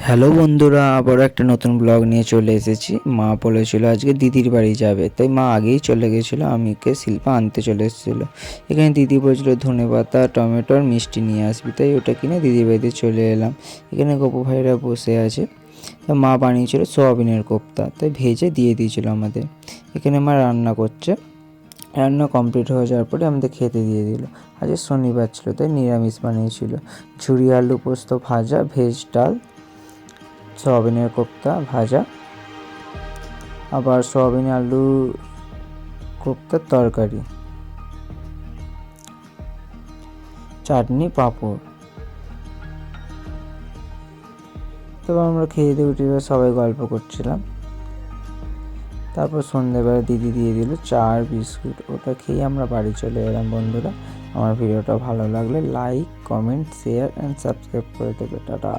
Hello বন্ধুরা, আবার একটা নতুন ব্লগ নিয়ে চলে এসেছি। মা বলেছিল আজকে দিদির বাড়ি যাবে, তাই মা আগেই চলে গেছিলো। আমিকে শিল্পা আনতে চলে এসেছিলো। এখানে দিদি বলছিল ধনেপাতা টমেটো আর মিষ্টি নিয়ে আসবি, তাই ওটা কিনে দিদির বাড়িতে চলে এলাম। এখানে গপু ভাইরা বসে আছে। তা মা বানিয়েছিল সোয়াবিনের কোপ্তা, তাই ভেজে দিয়ে দিয়েছিল আমাদের। এখানে মা রান্না করছে। রান্না কমপ্লিট হয়ে যাওয়ার পরে আমাদের খেতে দিয়ে দিল। আজকে শনিবার ছিল, তাই নিরামিষ বানিয়েছিল। ঝুরি আলু পোস্ত ভাজা, ভেজ ডাল, সয়াবিনের কোপ্তা ভাজা, আবার সয়াবিন আলু কোপ্তার তরকারি, চাটনি, পাঁপড়। তারপর আমরা খেয়ে দিয়ে উঠে সবাই গল্প করছিলাম। তারপর সন্ধ্যেবেলা দিদি দিয়ে দিল চা আর বিস্কুট, ওটা খেয়ে আমরা বাড়ি চলে এলাম। বন্ধুরা, আমার ভিডিওটা ভালো লাগলে like, comment, share and subscribe করে দেবে। টাটা।